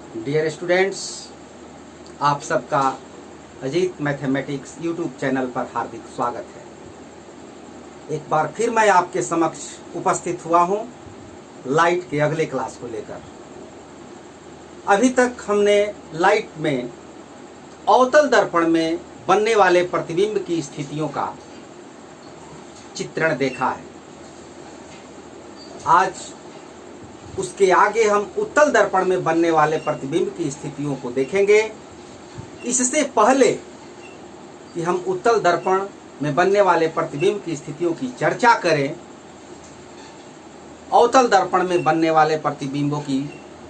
Dear students, आप सबका Ajit mathematics YouTube channel पर हार्दिक स्वागत है। एक बार फिर मैं आपके समक्ष उपस्थित हुआ हूं लाइट के अगले क्लास को लेकर। अभी तक हमने लाइट में अवतल दर्पण में बनने वाले प्रतिबिंब की स्थितियों का चित्रण देखा है। आज उसके आगे हम उत्तल दर्पण में बनने वाले प्रतिबिंब की स्थितियों को देखेंगे। इससे पहले कि हम उत्तल दर्पण में बनने वाले प्रतिबिंब की स्थितियों की चर्चा करें, अवतल दर्पण में बनने वाले प्रतिबिंबों की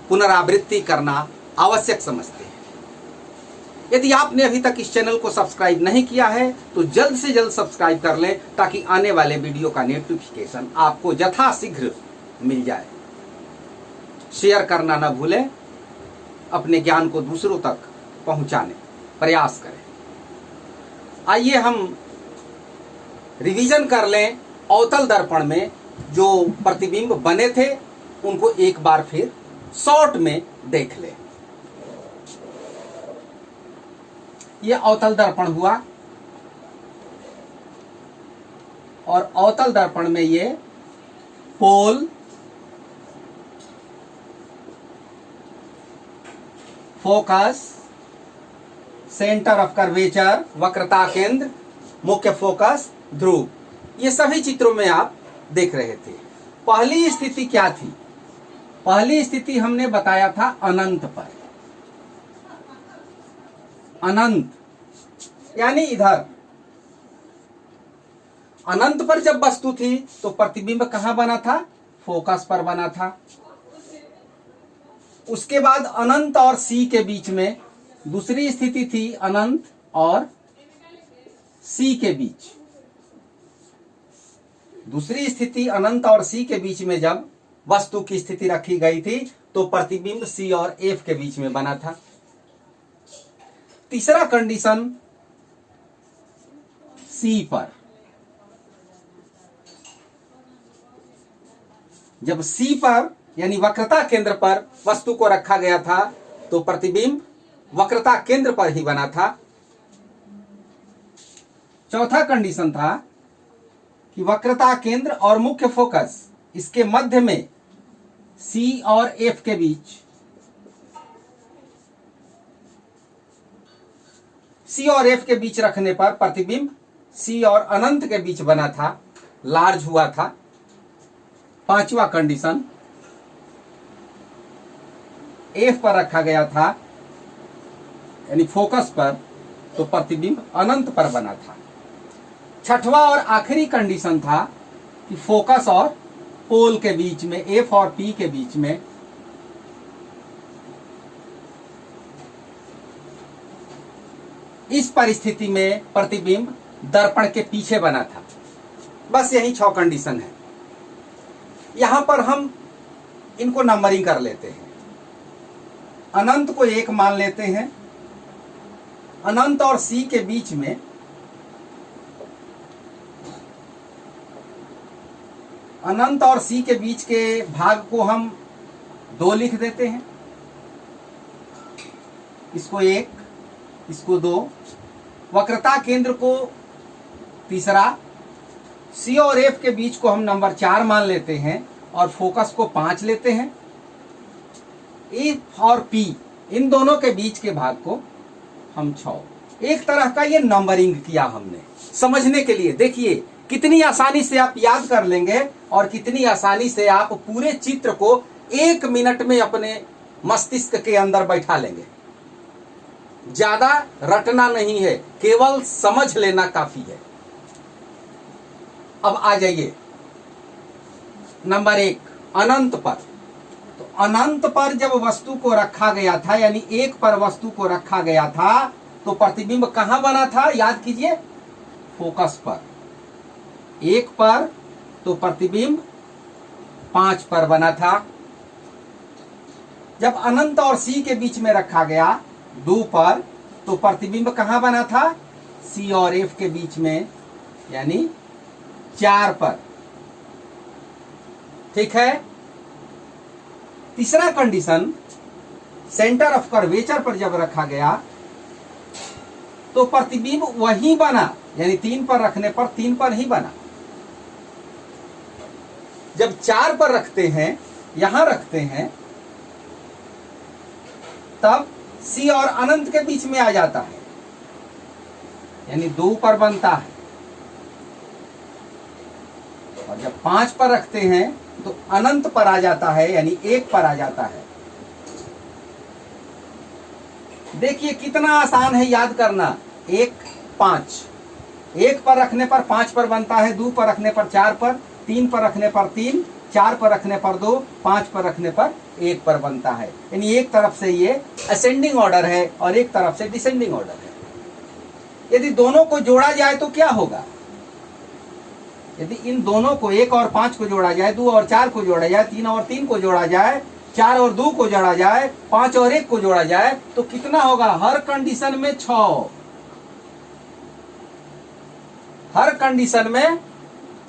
पुनरावृत्ति करना आवश्यक समझते हैं। यदि आपने अभी तक इस चैनल को सब्सक्राइब नहीं किया है तो जल्द से जल्द सब्सक्राइब कर लें ताकि आने वाले वीडियो का नोटिफिकेशन आपको यथाशीघ्र मिल जाए। शेयर करना न भूलें, अपने ज्ञान को दूसरों तक पहुंचाने प्रयास करें। आइए हम रिवीजन कर लें। अवतल दर्पण में जो प्रतिबिंब बने थे उनको एक बार फिर शॉर्ट में देख लें। यह अवतल दर्पण हुआ और अवतल दर्पण में ये पोल, फोकस, सेंटर ऑफ कर्वेचर, वक्रता केंद्र, मुख्य फोकस, ध्रुव, ये सभी चित्रों में आप देख रहे थे। पहली स्थिति क्या थी? पहली स्थिति हमने बताया था अनंत पर। अनंत यानी इधर अनंत पर जब वस्तु थी तो प्रतिबिंब कहां बना था? फोकस पर बना था। उसके बाद अनंत और सी के बीच में दूसरी स्थिति थी, अनंत और सी के बीच। दूसरी स्थिति अनंत और सी के बीच में जब वस्तु की स्थिति रखी गई थी तो प्रतिबिंब सी और एफ के बीच में बना था। तीसरा कंडीशन सी पर, जब सी पर यानी वक्रता केंद्र पर वस्तु को रखा गया था तो प्रतिबिंब वक्रता केंद्र पर ही बना था। चौथा कंडीशन था कि वक्रता केंद्र और मुख्य फोकस इसके मध्य में सी और एफ के बीच, सी और एफ के बीच रखने पर प्रतिबिंब सी और अनंत के बीच बना था, लार्ज हुआ था। पांचवा कंडीशन एफ पर रखा गया था यानी फोकस पर, तो प्रतिबिंब अनंत पर बना था। छठवां और आखिरी कंडीशन था कि फोकस और पोल के बीच में, एफ और पी के बीच में इस परिस्थिति में प्रतिबिंब दर्पण के पीछे बना था। बस यही 6 कंडीशन है। यहां पर हम इनको नंबरिंग कर लेते हैं। अनंत को 1 मान लेते हैं। अनंत और सी के बीच में अनंत और सी के बीच के भाग को हम 2 लिख देते हैं। इसको 1, इसको 2। वक्रता केंद्र को तीसरा, सी और एफ के बीच को हम नंबर 4 मान लेते हैं और फोकस को 5 लेते हैं। एफ और पी इन दोनों के बीच के भाग को हम 6। एक तरह का ये नंबरिंग किया हमने समझने के लिए। देखिए कितनी आसानी से आप याद कर लेंगे और कितनी आसानी से आप पूरे चित्र को 1 मिनट में अपने मस्तिष्क के अंदर बैठा लेंगे। ज्यादा रटना नहीं है, केवल समझ लेना काफी है। अब आ जाइए नंबर 1, अनंत पर। तो अनंत पर जब वस्तु को रखा गया था यानी 1 पर वस्तु को रखा गया था तो प्रतिबिंब कहां बना था? याद कीजिए, फोकस पर। 1 पर तो प्रतिबिंब 5 पर बना था। जब अनंत और सी के बीच में रखा गया 2 पर तो प्रतिबिंब कहां बना था? सी और एफ के बीच में यानी 4 पर। ठीक है। तीसरा कंडीशन सेंटर ऑफ कर्वेचर पर जब रखा गया तो प्रतिबिंब वहीं बना, यानी 3 पर रखने पर 3 पर ही बना। जब 4 पर रखते हैं, यहां रखते हैं, तब C और अनंत के बीच में आ जाता है, यानी 2 पर बनता है। और जब 5 पर रखते हैं तो अनंत पर आ जाता है, यानी 1 पर आ जाता है। देखिए कितना आसान है याद करना। 1 5, 1 पर रखने पर 5 पर बनता है, 2 पर रखने पर 4 पर, 3 पर रखने पर 3, 4 पर रखने पर 2, 5 पर रखने पर 1 पर बनता है। यानी एक तरफ से ये असेंडिंग ऑर्डर है और एक तरफ से डिसेंडिंग ऑर्डर है। यदि दोनों को जोड़ा जाए तो क्या होगा? यदि इन दोनों को 1 और 5 को जोड़ा जाए, 2 और 4 को जोड़ा जाए, 3 और 3 को जोड़ा जाए, 4 और 2 को जोड़ा जाए, 5 और 1 को जोड़ा जाए, तो कितना होगा? हर कंडीशन में 6। हर कंडीशन में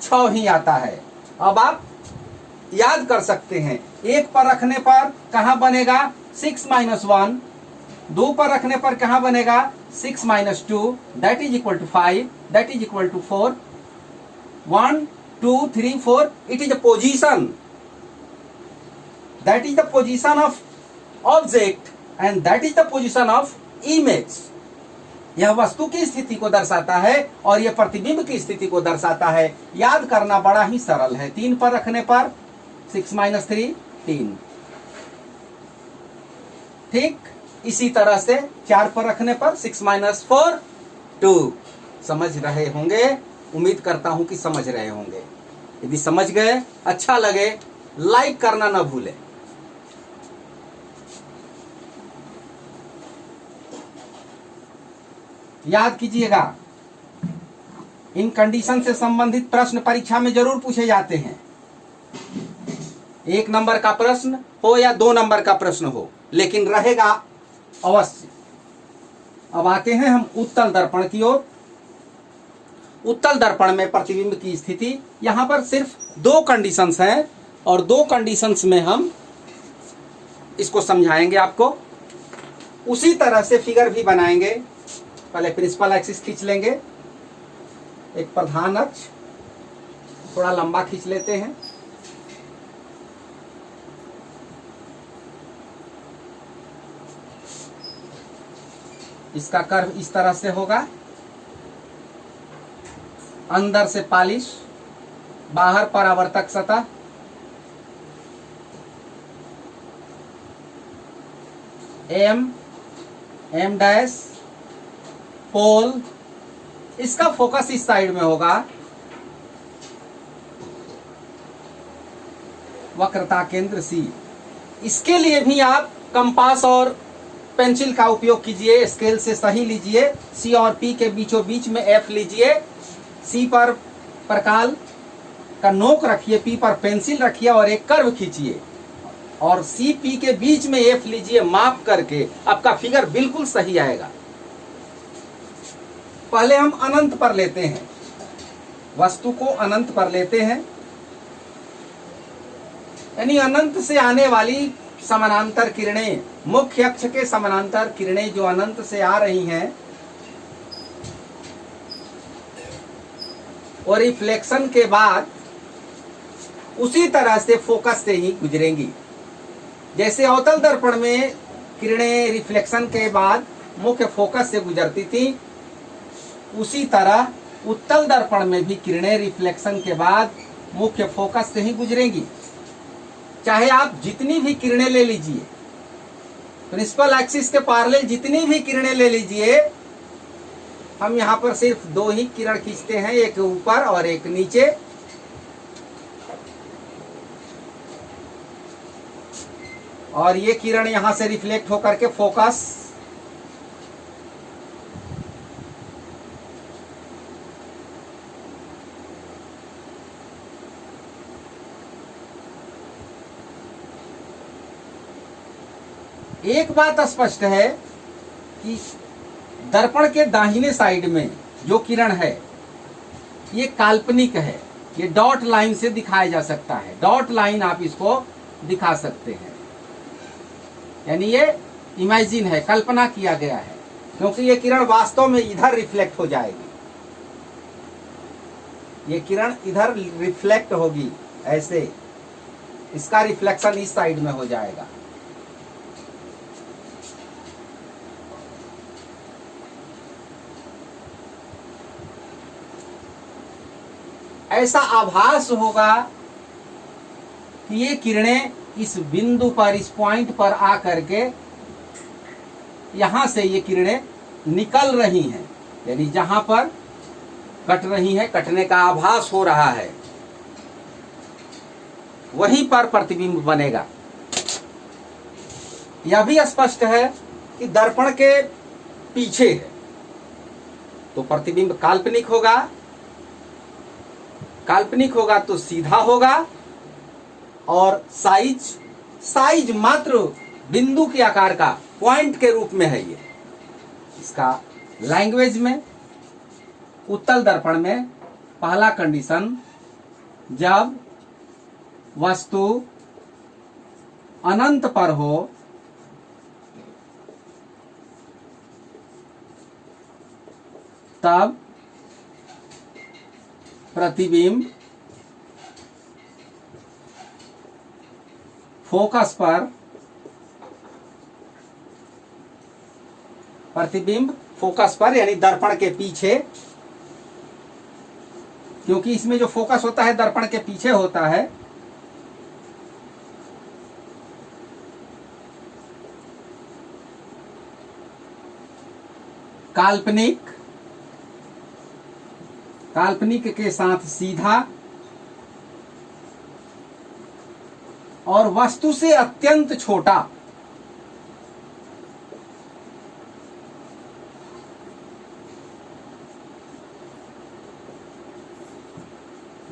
6 ही आता है। अब आप याद कर सकते हैं, 1 पर रखने पर कहां बनेगा? 6 - 1। 2 पर रखने पर कहां बनेगा? 6 - 2, that is equal to 5, that is equal to 4। 1 2 3 4, it is a position, that is the position of object and that is the position of image। यह वस्तु की स्थिति को दर्शाता है और यह प्रतिबिंब की स्थिति को दर्शाता है। याद करना बड़ा ही सरल है। 3 पर रखने पर 6 - 3 3, ठीक इसी तरह से 4 पर रखने पर 6 - 4 2। समझ रहे होंगे? उम्मीद करता हूं कि समझ रहे होंगे। यदि समझ गए, अच्छा लगे, लाइक करना ना भूलें। याद कीजिएगा, इन कंडीशन से संबंधित प्रश्न परीक्षा में जरूर पूछे जाते हैं। 1 नंबर का प्रश्न हो या 2 नंबर का प्रश्न हो, लेकिन रहेगा अवश्य। अब आते हैं हम उत्तल दर्पण की ओर। उत्तल दर्पण में प्रतिबिंब की स्थिति, यहां पर सिर्फ 2 कंडीशंस हैं और 2 कंडीशंस में हम इसको समझाएंगे आपको। उसी तरह से फिगर भी बनाएंगे। पहले प्रिंसिपल एक्सिस खींच लेंगे, एक प्रधान अक्ष थोड़ा लंबा खींच लेते हैं। इसका कर्व इस तरह से होगा, अंदर से पॉलिश, बाहर परावर्तक सतह, एम डैश, पोल। इसका फोकस इस साइड में होगा, वक्रता केंद्र सी। इसके लिए भी आप कंपास और पेंसिल का उपयोग कीजिए, स्केल से सही लीजिए। सी और पी के बीचों बीच में एफ लीजिए। सी पर प्रकाल का नोक रखिए, पी पर पेंसिल रखिए और एक कर्व खींचिए और सी पी के बीच में एफ लीजिए माप करके। आपका फिगर बिल्कुल सही आएगा। पहले हम अनंत पर लेते हैं, वस्तु को अनंत पर लेते हैं, यानी अनंत से आने वाली समानांतर किरणें, मुख्य अक्ष के समानांतर किरणें जो अनंत से आ रही हैं, और रिफ्लेक्शन के बाद उसी तरह से फोकस से ही गुजरेंगी। जैसे अवतल दर्पण में किरणें रिफ्लेक्शन के बाद मुख्य फोकस से गुजरती थी, उसी तरह उत्तल दर्पण में भी किरणें रिफ्लेक्शन के बाद मुख्य फोकस से ही गुजरेंगी। चाहे आप जितनी भी किरणें ले लीजिए, प्रिंसिपल एक्सिस के पैरेलल जितनी भी किरणें ले लीजिए, हम यहां पर सिर्फ 2 ही किरण खींचते हैं, एक ऊपर और एक नीचे। और ये किरण यहां से रिफ्लेक्ट होकर के फोकस एक बात स्पष्ट है कि दर्पण के दाहिने साइड में जो किरण है ये काल्पनिक है, ये डॉट लाइन से दिखाया जा सकता है। डॉट लाइन आप इसको दिखा सकते हैं, यानी ये इमेजिन है, कल्पना किया गया है, क्योंकि ये किरण वास्तव में इधर रिफ्लेक्ट हो जाएगी, ये किरण इधर रिफ्लेक्ट होगी, ऐसे इसका रिफ्लेक्शन इस साइड में हो जाएगा। ऐसा आभास होगा कि ये किरणें इस बिंदु पर, इस पॉइंट पर आकर के यहां से ये किरणें निकल रही हैं, यानी जहां पर कट रही हैं, कटने का आभास हो रहा है, वहीं पर प्रतिबिंब बनेगा। यह भी स्पष्ट है कि दर्पण के पीछे है तो प्रतिबिंब काल्पनिक होगा, काल्पनिक होगा तो सीधा होगा, और साइज मात्र बिंदु के आकार का, पॉइंट के रूप में है ये। इसका लैंग्वेज में, उत्तल दर्पण में पहला कंडीशन, जब वस्तु अनंत पर हो तब प्रतिबिंब फोकस पर, प्रतिबिंब फोकस पर यानी दर्पण के पीछे, क्योंकि इसमें जो फोकस होता है दर्पण के पीछे होता है, काल्पनिक, काल्पनिक के साथ सीधा और वस्तु से अत्यंत छोटा,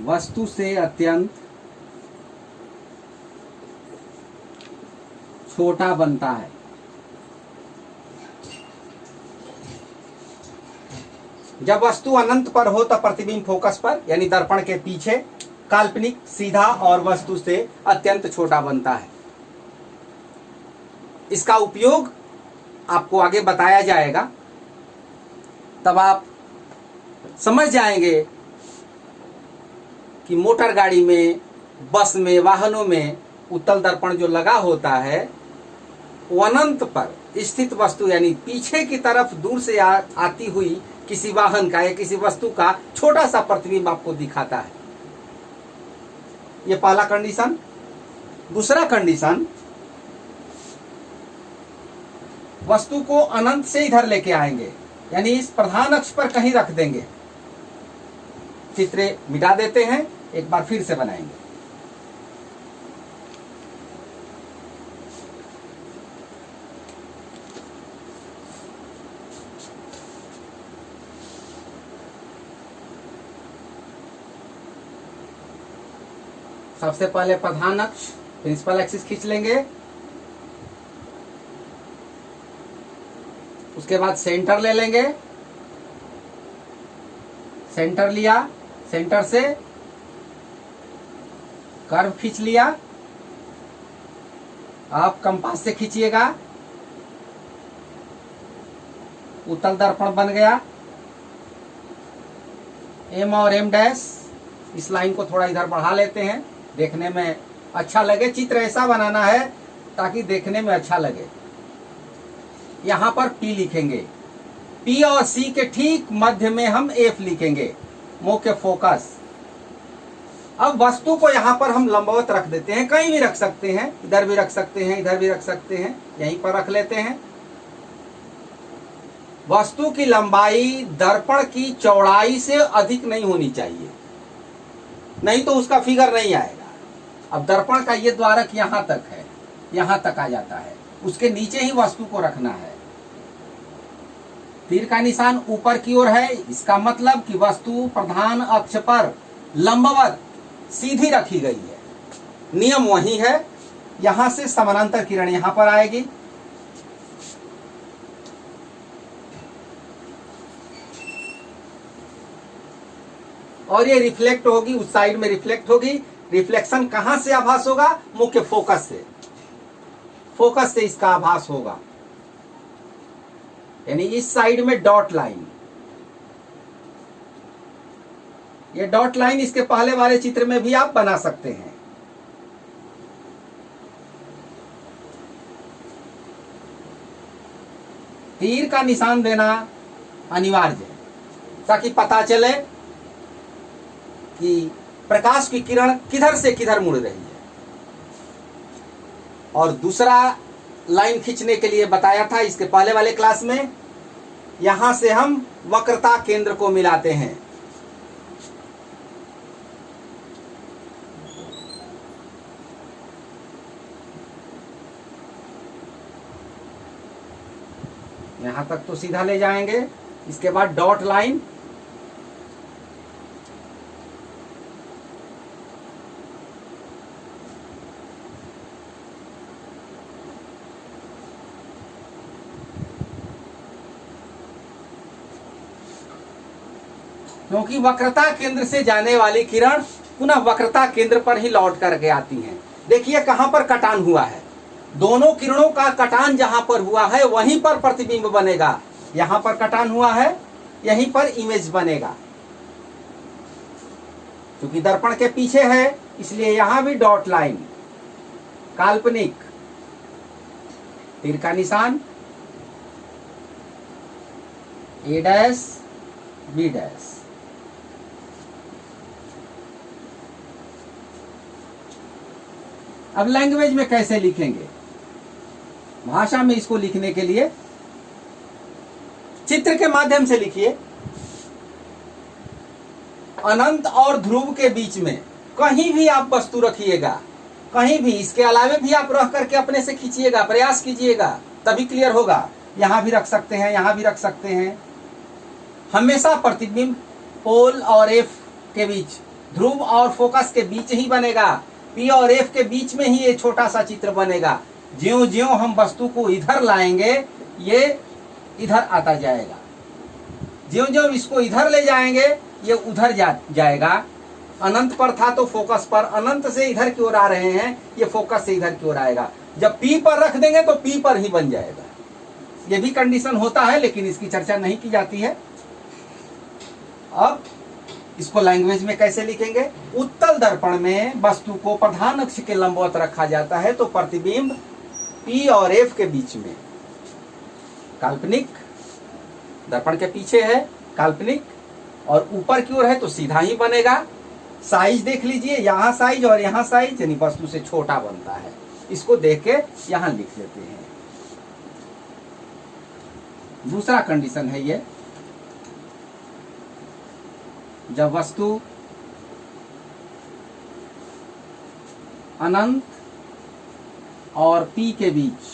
वस्तु से अत्यंत छोटा बनता है। जब वस्तु अनंत पर हो तब प्रतिबिंब फोकस पर यानी दर्पण के पीछे, काल्पनिक, सीधा और वस्तु से अत्यंत छोटा बनता है। इसका उपयोग आपको आगे बताया जाएगा, तब आप समझ जाएंगे कि मोटर गाड़ी में, बस में, वाहनों में उत्तल दर्पण जो लगा होता है वो अनंत पर स्थित वस्तु यानी पीछे की तरफ दूर से आती हुई किसी वाहन का या किसी वस्तु का छोटा सा प्रतिबिंब आपको दिखाता है। ये पहला कंडीशन। दूसरा कंडीशन, वस्तु को अनंत से इधर लेके आएंगे, यानी इस प्रधान अक्ष पर कहीं रख देंगे। चित्र मिटा देते हैं, एक बार फिर से बनाएंगे। सबसे पहले प्रधान अक्ष, प्रिंसिपल एक्सिस खींच लेंगे, उसके बाद सेंटर ले लेंगे, सेंटर लिया, सेंटर से कर्व खींच लिया। आप कंपास से खींचिएगा, उत्तल दर्पण बन गया। एम और एम डैश, इस लाइन को थोड़ा इधर बढ़ा लेते हैं, देखने में अच्छा लगे। चित्र ऐसा बनाना है ताकि देखने में अच्छा लगे। यहां पर P लिखेंगे, P और C के ठीक मध्य में हम F लिखेंगे, मुख्य फोकस। अब वस्तु को यहां पर हम लंबवत रख देते हैं, कहीं भी रख सकते हैं, इधर भी रख सकते हैं, इधर भी रख सकते हैं, यहीं पर रख लेते हैं। वस्तु की लंबाई दर्पण की चौड़ाई से अधिक नहीं होनी चाहिए, नहीं तो उसका फिगर नहीं आएगा। अब दर्पण का ये द्वारक यहां तक है, यहां तक आ जाता है, उसके नीचे ही वस्तु को रखना है। तीर का निशान ऊपर की ओर है, इसका मतलब कि वस्तु प्रधान अक्ष पर लंबवत सीधी रखी गई है। नियम वही है, यहां से समानांतर किरण यहां पर आएगी, और ये रिफ्लेक्ट होगी, उस साइड में रिफ्लेक्ट होगी। रिफ्लेक्शन कहां से आभास होगा? मुख्य फोकस से, फोकस से इसका आभास होगा। यानी इस साइड में डॉट लाइन, ये डॉट लाइन इसके पहले वाले चित्र में भी आप बना सकते हैं। तीर का निशान देना अनिवार्य है ताकि पता चले कि प्रकाश की किरण किधर से किधर मुड़ रही है। और दूसरा लाइन खींचने के लिए बताया था इसके पहले वाले क्लास में, यहां से हम वक्रता केंद्र को मिलाते हैं। यहां तक तो सीधा ले जाएंगे, इसके बाद डॉट लाइन, क्योंकि वक्रता केंद्र से जाने वाली किरण पुनः वक्रता केंद्र पर ही लौट करके आती हैं। देखिए कहां पर कटान हुआ है, दोनों किरणों का कटान जहां पर हुआ है वहीं पर प्रतिबिंब बनेगा। यहां पर कटान हुआ है, यहीं पर इमेज बनेगा। क्योंकि दर्पण के पीछे है इसलिए यहां भी डॉट लाइन, काल्पनिक, तीर का निशान, ए डैश बी डैश। अब लैंग्वेज में कैसे लिखेंगे, भाषा में इसको लिखने के लिए चित्र के माध्यम से लिखिए। अनंत और ध्रुव के बीच में कहीं भी आप वस्तु रखिएगा, कहीं भी, इसके अलावे भी आप रख करके अपने से खींचिएगा, प्रयास कीजिएगा, तभी क्लियर होगा। यहां भी रख सकते हैं, यहां भी रख सकते हैं। हमेशा प्रतिबिंब पोल और एफ के बीच, ध्रुव और फोकस के बीच ही बनेगा। पी और एफ के बीच में ही ये छोटा सा चित्र बनेगा। ज्यों ज्यों हम वस्तु को इधर लाएंगे ये इधर आता जाएगा, ज्यों ज्यों इसको इधर ले जाएंगे ये उधर जाएगा। अनंत पर था तो फोकस पर, अनंत से इधर की ओर आ रहे हैं, ये फोकस से इधर की ओर आएगा। जब पी पर रख देंगे तो पी पर ही बन जाएगा। ये भी कंडीशन होता है लेकिन इसकी चर्चा नहीं की जाती है। अब इसको लैंग्वेज में कैसे लिखेंगे, उत्तल दर्पण में वस्तु को प्रधान अक्ष के लंबवत रखा जाता है तो प्रतिबिंब पी और एफ के बीच में, काल्पनिक, दर्पण के पीछे है काल्पनिक, और ऊपर की ओर है तो सीधा ही बनेगा। साइज देख लीजिए, यहां साइज और यहां साइज, यानी वस्तु से छोटा बनता है। इसको देख के यहां लिख देते हैं। दूसरा कंडीशन है ये, जब वस्तु अनंत और पी के बीच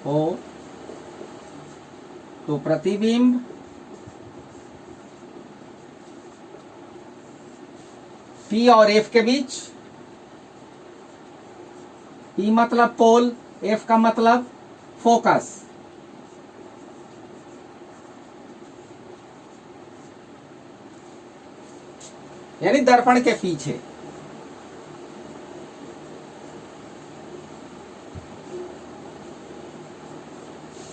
हो तो प्रतिबिंब पी और एफ के बीच, पी मतलब पोल, एफ का मतलब फोकस, यानी दर्पण के पीछे।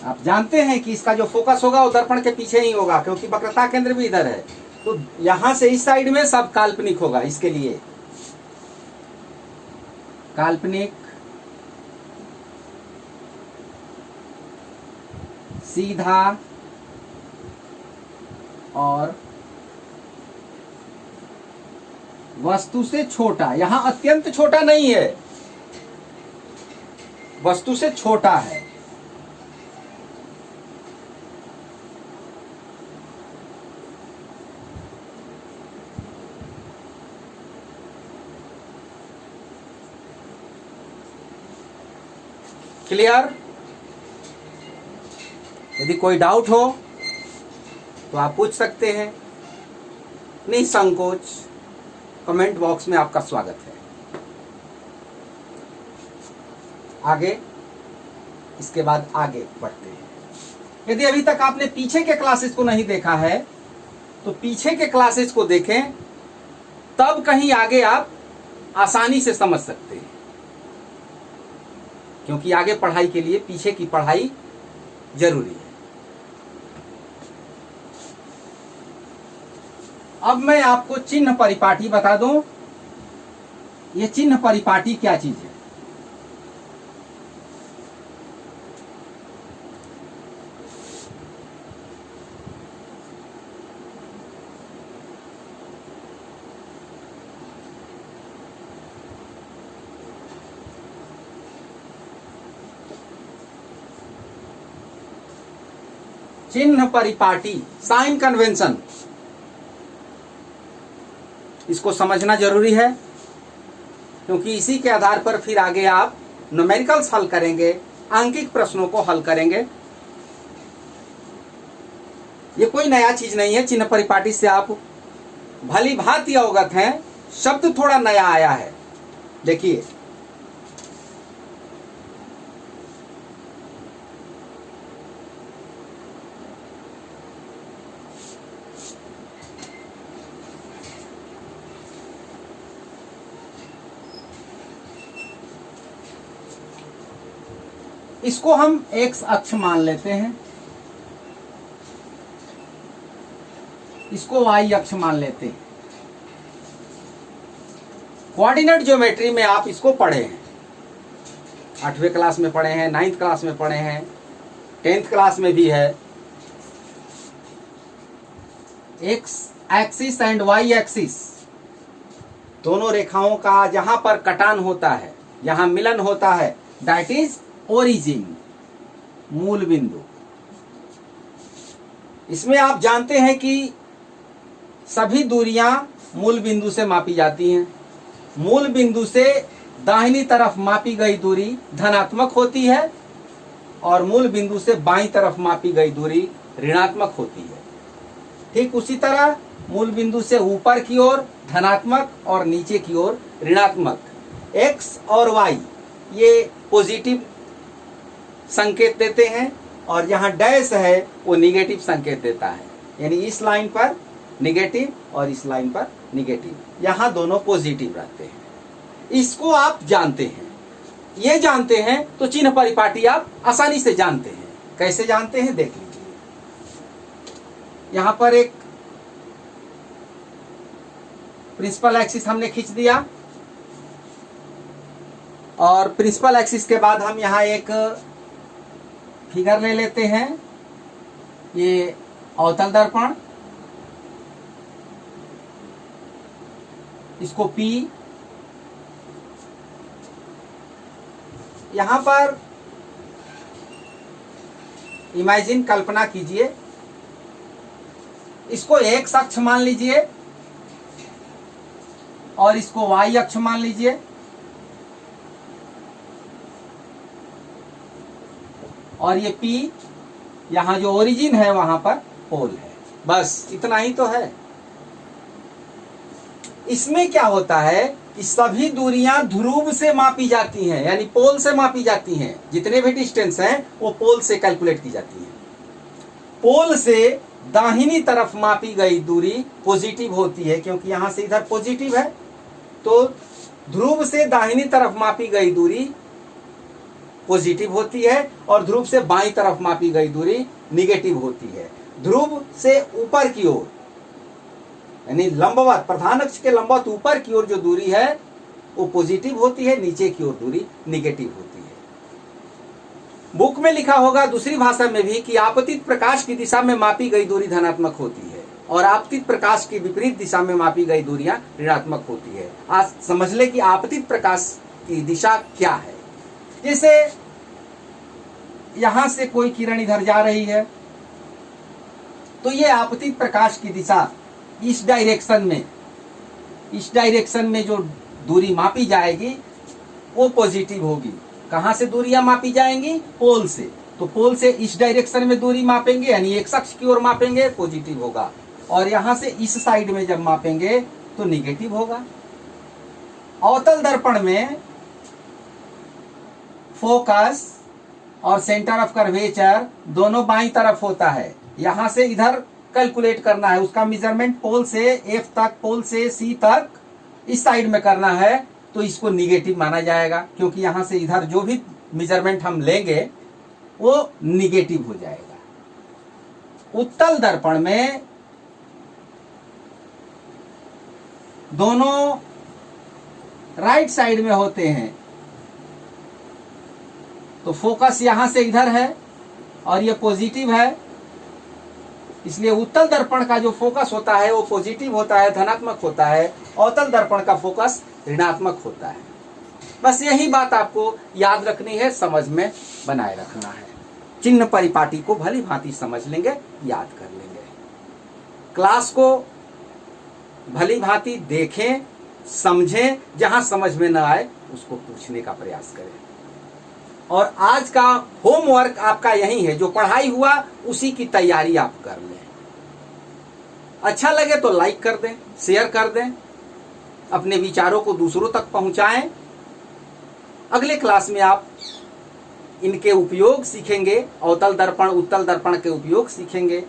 आप जानते हैं कि इसका जो फोकस होगा वो दर्पण के पीछे ही होगा क्योंकि वक्रता केंद्र भी इधर है। तो यहां से इस साइड में सब काल्पनिक होगा। इसके लिए काल्पनिक, सीधा और वस्तु से छोटा। यहां अत्यंत छोटा नहीं है, वस्तु से छोटा है। क्लियर? यदि कोई डाउट हो तो आप पूछ सकते हैं, निसंकोच। कमेंट बॉक्स में आपका स्वागत है। आगे, इसके बाद आगे बढ़ते हैं। यदि अभी तक आपने पीछे के क्लासेस को नहीं देखा है तो पीछे के क्लासेस को देखें, तब कहीं आगे आप आसानी से समझ सकते हैं, क्योंकि आगे पढ़ाई के लिए पीछे की पढ़ाई जरूरी है। अब मैं आपको चिन्ह परिपाटी बता दूं, ये चिन्ह परिपाटी क्या चीज है। चिन्ह परिपाटी, साइन कन्वेंशन, इसको समझना जरूरी है, क्योंकि इसी के आधार पर फिर आगे आप न्यूमेरिकल्स हल करेंगे, आंकिक प्रश्नों को हल करेंगे। ये कोई नया चीज नहीं है, चिन्ह परिपाटी से आप भली भांति अवगत हैं। शब्द थोड़ा नया आया है, देखिए इसको हम एक्स अक्ष मान लेते हैं, इसको वाई अक्ष मान लेते हैं। कोऑर्डिनेट ज्योमेट्री में आप इसको पढ़े हैं, 8वीं क्लास में पढ़े हैं, 9th क्लास में पढ़े हैं, 10th क्लास में भी है। X axis and Y axis, दोनों रेखाओं का जहां पर कटान होता है, जहां मिलन होता है, दैट इज ओरिजिन, मूल बिंदु। इसमें आप जानते हैं कि सभी दूरियां मूल बिंदु से मापी जाती हैं। मूल बिंदु से दाहिनी तरफ मापी गई दूरी धनात्मक होती है और मूल बिंदु से बाईं तरफ मापी गई दूरी ऋणात्मक होती है। ठीक उसी तरह मूल बिंदु से ऊपर की ओर धनात्मक और नीचे की ओर ऋणात्मक। एक्स और वाई ये पॉजिटिव संकेत देते हैं और जहां डैश है वो निगेटिव संकेत देता है, यानी इस लाइन पर निगेटिव और इस लाइन पर निगेटिव, यहां दोनों पॉजिटिव रहते हैं। इसको आप जानते हैं, ये जानते हैं तो चिन्ह परिपाटी आप आसानी से जानते हैं। कैसे जानते हैं देख लीजिए। यहां पर एक प्रिंसिपल एक्सिस हमने खींच दिया और प्रिंसिपल एक्सिस के बाद हम यहां एक फिगर ले लेते हैं, ये अवतल दर्पण, इसको P। यहां पर इमेजिन, कल्पना कीजिए, इसको एक्स अक्ष मान लीजिए और इसको वाई अक्ष मान लीजिए और ये P यहां जो ओरिजिन है वहां पर पोल है। बस इतना ही तो है। इसमें क्या होता है कि सभी दूरियां ध्रुव से मापी जाती हैं, यानी पोल से मापी जाती हैं। जितने भी डिस्टेंस हैं वो पोल से कैलकुलेट की जाती हैं। पोल से दाहिनी तरफ मापी गई दूरी पॉजिटिव होती है, क्योंकि यहां से इधर पॉजिटिव है, तो ध्रुव से दाहिनी तरफ मापी गई दूरी पॉजिटिव होती है और ध्रुव से बाईं तरफ मापी गई दूरी निगेटिव होती है। ध्रुव से ऊपर की ओर यानी लंबवत, प्रधान अक्ष के लंबवत ऊपर की ओर जो दूरी है वो पॉजिटिव होती है, नीचे की ओर दूरी निगेटिव होती है। बुक में लिखा होगा दूसरी भाषा में भी कि आपतित प्रकाश की दिशा में मापी गई दूरी धनात्मक होती है और आपतित प्रकाश की विपरीत दिशा में मापी गई दूरियां ऋणात्मक होती है। आज समझ ले कि आपतित प्रकाश की दिशा क्या है। जैसे यहां से कोई किरण इधर जा रही है तो ये आपतित प्रकाश की दिशा इस डायरेक्शन में जो दूरी मापी जाएगी वो पॉजिटिव होगी। कहां से दूरियां मापी जाएंगी? पोल से। तो पोल से इस डायरेक्शन में दूरी मापेंगे यानी एक्स अक्ष की ओर मापेंगे, पॉजिटिव होगा, और यहां से इस साइड में जब मापेंगे तो निगेटिव होगा। अवतल दर्पण में फोकस और सेंटर ऑफ कर्वेचर दोनों बाईं तरफ होता है। यहां से इधर कैलकुलेट करना है, उसका मेजरमेंट पोल से F तक, पोल से C तक इस साइड में करना है, तो तो इसको निगेटिव माना जाएगा, क्योंकि यहां से इधर जो भी मेजरमेंट हम लेंगे वो निगेटिव हो जाएगा। उत्तल दर्पण में दोनों राइट साइड में होते हैं, तो फोकस यहां से इधर है और ये पॉजिटिव है, इसलिए उत्तल दर्पण का जो फोकस होता है वो पॉजिटिव होता है, धनात्मक होता है। अवतल दर्पण का फोकस ऋणात्मक होता है। बस यही बात आपको याद रखनी है, समझ में बनाए रखना है। चिन्ह परिपाटी को भली भांति समझ लेंगे, याद कर लेंगे। क्लास को भली भांति देखें, समझें, जहां समझ में न आए उसको पूछने का प्रयास करें। और आज का होमवर्क आपका यही है, जो पढ़ाई हुआ उसी की तैयारी आप कर लें। अच्छा लगे तो लाइक कर दें, शेयर कर दें, अपने विचारों को दूसरों तक पहुंचाएं। अगले क्लास में आप इनके उपयोग सीखेंगे, अवतल दर्पण उत्तल दर्पण के उपयोग सीखेंगे,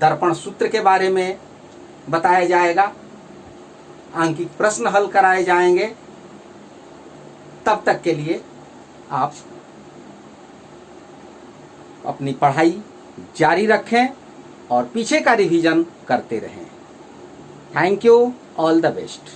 दर्पण सूत्र के बारे में बताया जाएगा, आंकिक प्रश्न हल कराए जाएंगे। तब तक के लिए आप अपनी पढ़ाई जारी रखें और पीछे का रिवीजन करते रहें। Thank you, all the best.